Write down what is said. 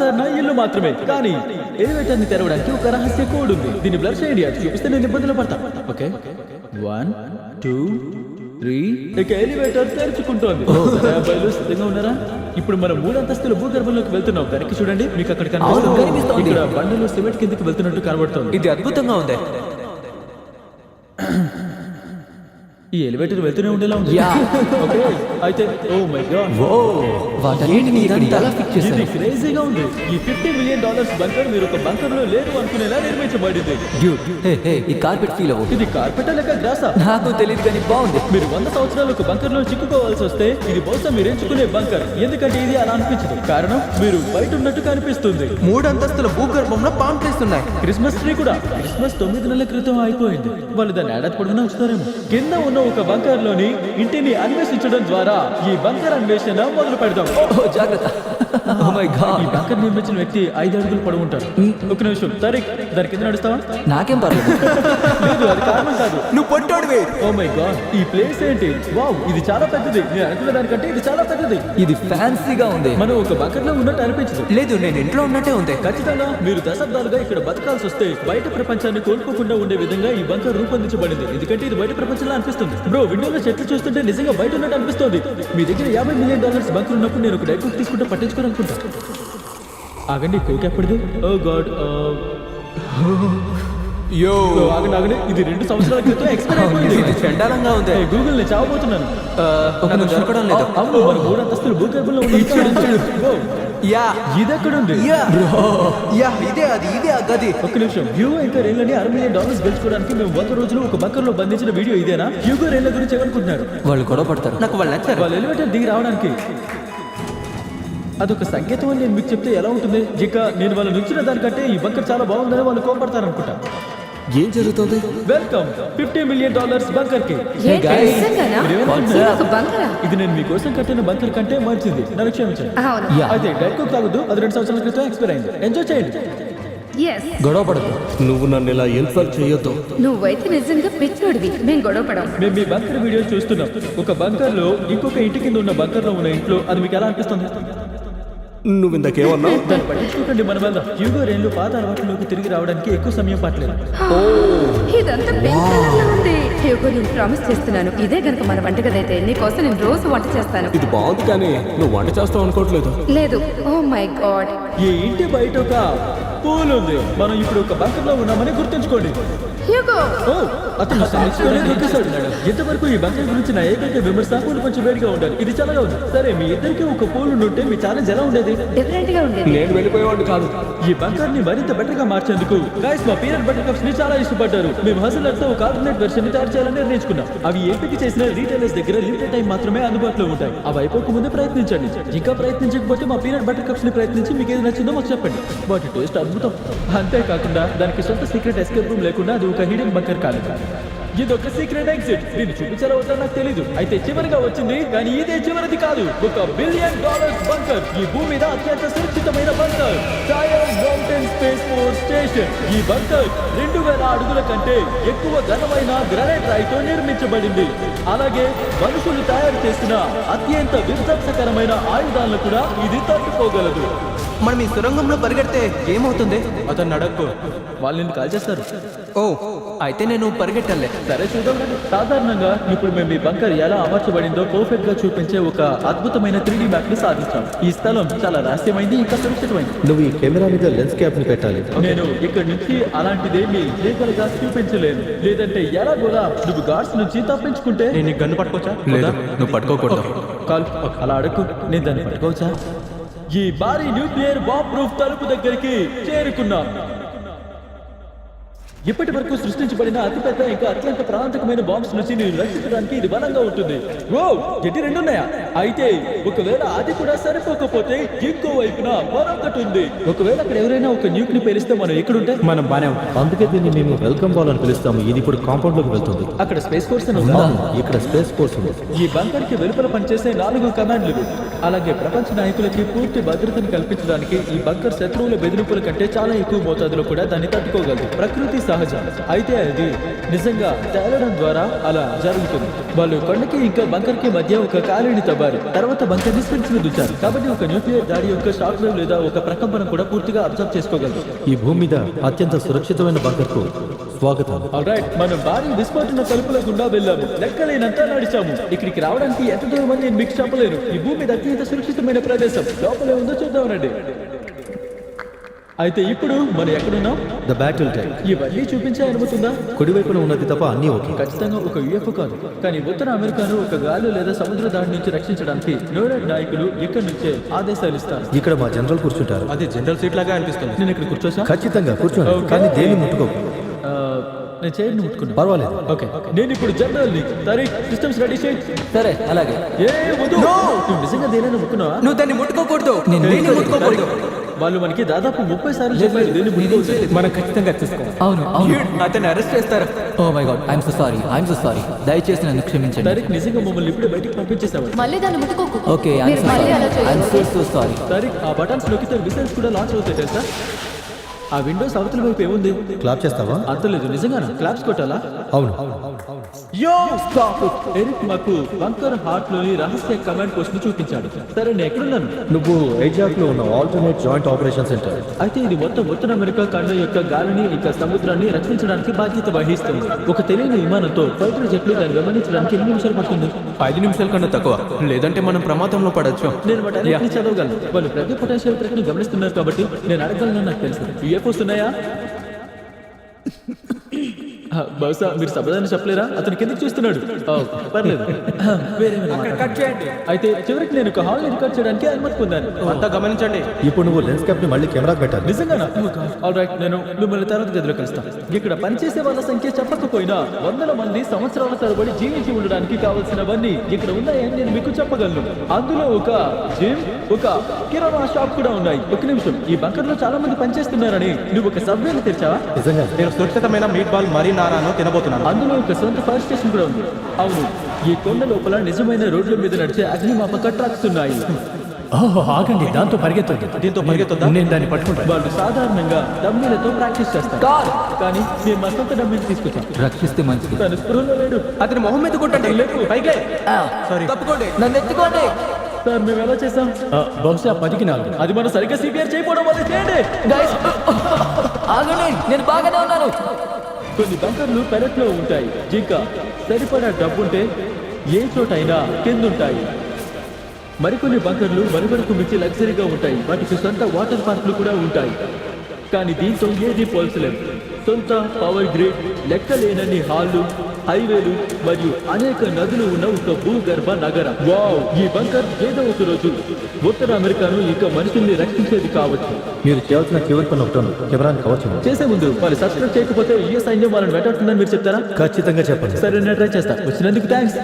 సాధారణ ఇల్లు మాత్రమే, కానీ ఎలివేటర్ ని తెరవడానికి ఒక రహస్య కోడ్ ఉంది. దీన్ని బ్లర్ చేయండి, అది చూపిస్తే నేను ఇబ్బందులు పడతా. ఓకే 1 2 3 ఇక ఎలివేటర్ తెరుచుకుంటోంది. సరే అబ్బాయిలు సిద్ధంగా ఉన్నారా? ఇప్పుడు మనం 3 అంతస్తుల భూగర్భంలోకి వెళ్తున్నాం. వెనక్కి చూడండి, మీకు అక్కడ కనిపిస్తుంది. ఇక్కడ బండలు సిమెంట్ కిందకి వెళ్తున్నట్టు కనబడుతుంది. ఇది అద్భుతంగా ఉంది. ఈ ఎలివేటర్ వెళ్తూనే ఉండేలా ఉంది. ఓకే అయితే ఓ మై గాడ్, వాటన్నిటిని ఇదంతా ఎలా ఫిక్స్ చేశారు? ఇది క్రేజీగా ఉంది. ఈ $50 మిలియన్ బంకర్ మీరు ఒక బంకర్ లో లేరు అనుకునేలా నిర్మించబడింది. ఈ కార్పెట్ ఫీల్ అవ్వు. ఇది కార్పెట్ లేక గ్రాసా నాకు తెలియదు, కానీ బాగుంది. మీరు 100 సంవత్సరాలు ఒక బంకర్ లో చిక్కుకోవాల్సి వస్తే ఇది బహుశా మీరు ఎంచుకునే బంకర్. ఎందుకంటే ఇది అలా అనిపించదు, కారణం మీరు బయట ఉన్నట్టు కనిపిస్తుంది. 3 అంతస్తుల భూగర్భంలో పామ్ ట్రీస్ ఉన్నాయి. క్రిస్మస్ ట్రీ కూడా. క్రిస్మస్ 9 నెలల క్రితం అయిపోయింది. వాళ్ళు దాన్ని ఏడాది పొడుగునా ఉంచుతారేమో. కింద ఉన్న ఒక బంకర్ లోని ఇంటిని అన్వేషించడం ద్వారా ఈ బంకర్ అన్వేషణ మొదలు పెడదాం. జాగ్రత్త. ఈ బంకర్ నిర్మించిన వ్యక్తి 5 అడుగులు పొడవు ఉంటారు. ఒక నిమిషం తారిక్, దాని కింద నడుస్తావా? నాకేం పర్లేదు. లేదు, అది కారణం కాదు. నువ్వు పొట్టోడివి. ఓ మై గాడ్, ఈ ప్లేస్ ఏంటి? వావ్, ఇది చాలా పెద్దది. నేను అనుకున్న దానికంటే ఇది చాలా పెద్దది. ఇది ఫ్యాన్సీగా ఉంది. మనం ఒక బంకర్ లో ఉన్నట్టు అనిపించదు. లేదు, నేను ఇంట్లో ఉన్నట్టే ఉంది. ఖచ్చితంగా మీరు దశాబ్దాలుగా ఇక్కడ బతకాల్సి వస్తే బయట ప్రపంచాన్ని కోల్పోకుండా ఉండే విధంగా ఈ బంకర్ రూపొందించబడింది. ఎందుకంటే ఇది బయట ప్రపంచంలో అనిపిస్తుంది. బ్రో, విండోలో చెట్లు చూస్తుంటే నిజంగా బయట ఉన్నట్టు అనిపిస్తుంది. మీ దగ్గర $50 మిలియన్ బంకర్ ఉన్నప్పుడు నేను ఒక డైట్ కుక్ తీసుకుంటే పట్టించుకోవాలనుకుంటా. ఆగండి, కోక్ ఎప్పటిది? ఓ గాడ్, ఆగండి. ఇది 2 సంవత్సరాల క్రితం ఎక్స్పైర్ అయిపోయింది. ఇది చండాలంగా ఉంది. గూగుల్ నేను చావబోతున్నాను. దొరకడం లేదు. అవును, మన 3 అంతస్తులు భూగర్భంలో ఉంది. ఇది ఎక్కడుంది? ఇదే ఆ గది. ఒక్క నిమిషం. హ్యూగో ఇంకా రేళ్ళని $6 మిలియన్ గెలుచుకోవడానికి మేము 100 రోజులు ఒక బంకర్ లో బంధించిన వీడియో ఇదేనా? హ్యూగో రేళ్ళ గురించి ఏమనుకుంటున్నారు? వాళ్ళు గొడవ పడతారు. నాకు వాళ్ళు నచ్చారు. వాళ్ళు ఎలివేటర్ దిగి రావడానికి అదొక సంకేతం అని నేను మీకు చెప్తే ఎలా ఉంటుంది? ఇక నేను వాళ్ళు నుంచిన దానికంటే ఈ బంకర్ చాలా బాగుందని వాళ్ళు కోపడతారు అనుకుంటా. ఏం జరుగుతుంది? వెల్కమ్ $50 మిలియన్ బంకర్ కి. ఇది నేను మీకోసం కట్టిన బంకర్ కంటే మంచిది, నన్ను క్షమించండి. అయితే డైట్ కోక్ తాగొద్దు, అది 2 సంవత్సరాల క్రితం ఎక్స్పైర్ అయింది. ఎంజాయ్ చేయండి. గొడవ పడదు. నువ్వు నన్ను ఇలా ఇన్సల్ట్ చేయొద్దు. నువ్వైతే నిజంగా పిచ్చోడివి. మేము గొడవ పడం. మేము మీ బంకర్ వీడియో చూస్తున్నాం. ఒక బంకర్ లో ఇంకొక ఇంటి కింద ఉన్న బంకర్ లో ఉన్న ఇంట్లో అది మీకు ఎలా అనిపిస్తుంది? నువ్వు ఇందాకేమన్నావు? దాన్ని పట్టించుకోకండి, మనం వెళ్దాం. హ్యూగో రేళ్ళు పాత అలవాట్లోకి తిరిగి రావడానికి ఎక్కువ సమయం పట్టలేదు. ఇదంతా పింక్ కలర్ లో ఉంది. హ్యూగో, నేను ప్రామిస్ చేస్తున్నాను, ఇదే గనుక మన వంటగది అయితే నీకోసం నేను రోజు వంట చేస్తాను. ఇది బాగుంది, కానీ నువ్వు వంట చేస్తావు అనుకోవట్లేదు. లేదు. ఓ మై గాడ్, ఈ ఇంటి బయట ఒక పూల్ ఉంది. మనం ఇప్పుడు ఒక బంకర్ లో ఉన్నామని గుర్తుంచుకోండి. హ్యూగో, ఓ, అతను సంతోషంగానే దొరికేశాడు. ఇంతవరకు ఈ బంకర్ గురించి నా ఏకైక విమర్శ పూలు కొంచెం వేడిగా ఉండాలి. ఇది చల్లగా ఉంది. సరే, మీ ఇద్దరికి ఒక పూల్ ఉంటే మీ ఛాలెంజ్ ఎలా ఉండేది? డిఫరెంట్ గా ఉండేది. నేను వెళ్ళిపోయేవాడిని కాదు. ఈ బంకర్ ని మరింత బెటర్ గా మార్చేందుకు గైస్ మా పీనట్ బటర్ కప్స్ ని చాలా ఇష్టపడ్డారు. మేము హసలర్ తో ఒక ఆల్టర్నేట్ వెర్షన్ ని తయారు చేయాలని నిర్ణయించుకున్నాం. అవి ఎంపిక చేసిన రీటైలర్స్ దగ్గర లిమిటెడ్ టైం మాత్రమే అందుబాటులో ఉంటాయి. అవి అయిపోక ముందే ప్రయత్నించండి. ఇంకా ప్రయత్నించకపోతే మా పీనట్ బటర్ కప్స్ ని ప్రయత్నించి మీకు ఏది నచ్చిందో మాకు చెప్పండి. వాటి టేస్ట్ అద్భుతం. అంతేకాకుండా దానికి సొంత సీక్రెట్ ఎస్కేప్ రూమ్ లేకుండా అది ఒక హిడెన్ బంకర్ కాదు. ఇది ఒక సీక్రెట్ ఎగ్జిట్. దీన్ని చూపించాలో వద్దా నాకు తెలీదు. అయితే చివరిగా వచ్చింది, కానీ ఇదే చివరిది కాదు. ఒక $1 బిలియన్ బంకర్. ఈ భూమి మీద అత్యంత సురక్షితమైన బంకర్, టైర్ మౌంటైన్ స్పేస్ ఫోర్స్ స్టేషన్. ఈ బంకర్ 2000 అడుగుల కంటే ఎక్కువ ఘనమైన గ్రానైట్ రాయితో నిర్మించబడింది. అలాగే మనుషులు తయారు చేసిన అత్యంత విధ్వంసకరమైన ఆయుధాలను కూడా ఇది తట్టుకోగలదు. మనం ఈ సొరంగంలో పరిగెడితే ఏమవుతుంది? అతను అడక్కు, వాళ్ళు నిన్ను కాల్ చేస్తారు. ఓ, అయితే నేను పరిగెట్టలే. సరే చూద్దాం. సాధారణంగా ఇప్పుడు మేము ఈ బంకర్ ఎలా అమర్చబడిందో పర్ఫెక్ట్ గా చూపించే ఒక అద్భుతమైన 3D మ్యాప్ ని సాధించాం. ఈ స్థలం చాలా రహస్యమైంది, ఇంకా సురక్షితమైంది. నువ్వు ఈ కెమెరా మీద లెన్స్ క్యాప్ ని పెట్టాలి. నేను ఇక్కడ నుంచి అలాంటిదేమీ లీగల్ గా చూపించలేను. లేదంటే ఎలాగోలా నువ్వు గార్డ్స్ నుంచి తప్పించుకుంటే నేను ఈ గన్ను పట్టుకోవచ్చా? లేదు, నువ్వు పట్టుకోకూడదు. కాల్ అలా అడక్కు, నేను దాన్ని పట్టుకోవచ్చా? ఈ భారీ న్యూక్లియర్ బాంబ్ ప్రూఫ్ తలుపు దగ్గరికి చేరుకున్నాం. ఇప్పటి వరకు సృష్టించబడిన అతిపెద్ద ఇంకా అత్యంత ప్రాంతకమైన బాంబ్స్ నుంచి నేను రక్షించడానికి ఇది బలంగా ఉంటుంది. ఓ, ఎట్టి 2 ఉన్నాయా? అయితే ఒకవేళ అది కూడా సరిపోకపోతే ఇంకో వైపున మరొకటి ఉంది. ఒకవేళ అక్కడ ఎవరైనా ఒక న్యూక్ ని పేలిస్తే మనం ఎక్కడుంటే మనం బానే ఉంటాం. అందుకే దీన్ని మేము వెల్కమ్ బాల్ అని పిలుస్తాము. ఇది ఇప్పుడు కాంపౌండ్ లోకి వెళ్తుంది. అక్కడ స్పేస్ ఫోర్స్ అని ఉందా? ఇక్కడ స్పేస్ ఫోర్స్ ఉంది. ఈ బంకర్ కి వెలుపల పనిచేసే 4 కమాండ్లు. అలాగే ప్రపంచ నాయకులకి పూర్తి భద్రతను కల్పించడానికి ఈ బంకర్ శత్రువుల బెదిరింపుల కంటే చాలా ఎక్కువ మోతాదులో కూడా దాన్ని తట్టుకోగలదు. ప్రకృతి సహజం. అయితే అది నిజంగా తేలడం ద్వారా అలా జరుగుతుంది. వాళ్ళు కొండకి ఇంకా బంకర్ కి మధ్య ఒక ఖాళీని తవ్వారు. తర్వాత బంకర్ ని స్ప్రింగ్స్ మీద ఉంచారు. కాబట్టి ఒక న్యూక్లియర్ దాడి యొక్క షాక్ వేవ్ లేదా ఒక ప్రకంపనం కూడా పూర్తిగా అబ్జర్వ్ చేసుకోగలరు. ఈ భూమి మీద అత్యంత సురక్షితమైన బంకర్కు స్వాగతం. ఆల్రైట్, మనం భారీ విస్ఫోటన తలుపుల గుండా వెళ్ళాము. లెక్కలేనంత నడిచాము. ఇక్కడికి రావడానికి ఎంత దూరం అని నేను మీకు చెప్పలేను. ఈ భూమి మీద అత్యంత సురక్షితమైన ప్రదేశం. లోపలే ఉందో చూద్దామనండి. అయితే ఇప్పుడు మనం ఎక్కడున్నాం? The battle tank. ఇవన్నీ చూపించే అనుమతుందా? కుడివైపున ఉన్నది తప్ప అన్ని ఓకే. ఖచ్చితంగా ఒక యుఎఫ్ఓ కాదు, కానీ ఉత్తర అమెరికాను ఒక గాలి లేదా సముద్ర దాడి నుంచి రక్షించడానికి నోడల్ నాయకులు ఇక్కడి నుంచే ఆదేశాలు ఇస్తారు. ఇక్కడ మా జనరల్ కూర్చుంటారు. అది జనరల్ సీట్ లాగా అనిపిస్తుంది. నేను ఇక్కడ కూర్చోసా? ఖచ్చితంగా కూర్చోండి, ఓకే. కానీ దేన్ని ముట్టుకోకు. నేను చైర్ని ముట్టుకున్నా. పర్వాలేదు. ఓకే, నేను ఇప్పుడు జనరల్ ని. తారీఖ్, సిస్టమ్స్ రెడీ చేయి. సరే అలాగే. ఏ వద్దు. నువ్వు నిజంగా దేనైనా ముట్టుకున్నావా? నువ్వు దాన్ని ముట్టుకోకూడదు. నేను దేన్ని ముట్టుకోకూడదు. వాళ్ళు మనకి దాదాపు 30 సార్లు చెప్పారు దీన్ని ముట్టుకోవద్దు. మనం ఖచ్చితంగా తీసుకోవాలి. అవును అవును. అతన్ని అరెస్ట్ చేస్తారు. Oh my god, I'm so sorry. దయచేసి నన్ను క్షమించండి. తారీఖ్, నిజంగా మమ్మల్ని ఇప్పుడే బయటికి పంపించేసావు. మళ్ళీ దాన్ని ముట్టుకోకు. ఓకే, మీరు మళ్ళీ అలా చేయకూడదు. So sorry. తారీఖ్, ఆ బటన్స్ నొక్కితే మిసైల్స్ కూడా లాంచ్ అవుతాయి తెలుసా? ఆ విండోస్ అవతల వైపు ఏముంది? క్లాప్ చేస్తావా? అంతలేదు. నిజంగానా? క్లాప్స్ కొట్టాలా? అవును. యో స్టాప్ ఇట్. ఎరిక్ మాకు బంకర్ హార్ట్ లోని రహస్య కమాండ్ పోస్ట్ ను చూపించాడు. సరే, నేను ఎక్కడున్నాను? నువ్వు ఐజాక్ లో ఉన్న ఆల్టర్నేట్ జాయింట్ ఆపరేషన్ సెంటర్. అయితే ఇది మొత్తం ఉత్తర అమెరికా ఖండం యొక్క గాలిని ఇంకా సముద్రాన్ని రక్షించడానికి బాధ్యత వహిస్తుంది. ఒక తెలియని విమానంతో ఫైటర్ జట్లు దాన్ని గమనించడానికి 8 నిమిషాలు పడుతుంది. 5 నిమిషాల కన్నా తక్కువ, లేదంటే మనం ప్రమాదంలో పడొచ్చు. నేను వాటి చదవగలను. వాళ్ళు ప్రతి పొటెన్షియల్ థ్రెట్ ని గమనిస్తున్నారు కాబట్టి నేను అడగలను. నాకు తెలుసు. యూఎఫ్ఓస్ ఉన్నాయా? బహుశా మీరు సమాధానం చెప్పలేరా? అతను కిందకి చూస్తున్నాడు. పర్లేదు. అయితే చివరికి నేను ఒక హాల్ ని రికార్డ్ చేయడానికి అనుమతి పొందాను. అంతా గమనించండి. ఇప్పుడు నువ్వు లెన్స్ క్యాప్ ని మళ్ళీ కెమెరాకి పెట్టాలి. నిజంగానా? ఆల్రైట్, నేను మిమ్మల్ని తర్వాత గదిలో కలుస్తాను. ఇక్కడ పనిచేసే వాళ్ళ సంఖ్య చెప్పకపోయినా 100 మంది సంవత్సరాల తరబడి జీవించి ఉండడానికి కావాల్సినవన్నీ ఇక్కడ ఉన్నాయని నేను మీకు చెప్పగలను. అందులో ఒక జిమ్, ఒక కిరాణా షాప్ కూడా ఉన్నాయి. ఒక నిమిషం, ఈ బంకర్ లో చాలా మంది పనిచేస్తున్నారని నువ్వు ఒక సబ్వేని తెరిచావా? నిజంగా నేను సురక్షితమైన మీట్ బాల్ మరీ నారాను తినబోతున్నాను. అందులో ఒక సొంత ఫైర్ స్టేషన్ కూడా ఉంది. అవును, ఈ కొండ లోపల నిజమైన రోడ్ల మీద నడిచే అగ్నిమాపక ట్రక్స్ ఉన్నాయి. ఆగండి, దాంతో పరిగెత్తుంది. దీంతో పరిగెత్తుందా? నేను దాన్ని పట్టుకుంటాను. వాళ్ళు సాధారణంగా డమ్మీలతో ప్రాక్టీస్ చేస్తారు, కానీ మేము మా సొంత డమ్మీని తీసుకొచ్చాం. రక్షిస్తే మంచిది. తను స్పృహలో లేడు. అతని మొహం మీద కొట్టండి. పైకి సారీ, తప్పుకోండి. నన్ను ఎత్తుకోండి. సార్, మేము ఎలా చేసాం? బహుశా 10కి 4. అది మనం సరిగ్గా సిపిఆర్ చేయకపోవడం వల్ల చేయండి. గైస్ ఆగండి, నేను బాగానే ఉన్నాను. కొన్ని బంకర్లు పెరట్లో ఉంటాయి. ఇంకా సరిపడా డబ్బుంటే ఏ చోటైనా కిందుంటాయి. మరికొన్ని బంకర్లు మరొకరికి మించి లగ్జరీగా ఉంటాయి. వాటికి సొంత వాటర్ పార్కులు కూడా ఉంటాయి. కానీ దీంతో ఏది పోల్చలేం. సొంత పవర్ గ్రిడ్, లెక్కలేనన్ని హాళ్లు, హైవేలు మరియు అనేక నదులు ఉన్న ఒక భూగర్భ నగరం. వావ్! ఈ బంకర్ ఏదో ఒక రోజు ఉత్తర అమెరికాను ఇంకా మనుషుల్ని రక్షించేది కావచ్చు. మీరు చేయాల్సిన చివరి పని ఒకటి ఉంది. కెమెరాని కవర్ చేయండి. చేసే ముందు వాళ్ళు సబ్స్క్రైబ్ చేయకపోతే ఏ సైన్యం వాళ్ళని వెంటాడుతుందని మీరు చెప్తారా? ఖచ్చితంగా చెప్పండి. సరే, నేను ట్రై చేస్తా. వచ్చినందుకు థ్యాంక్స్.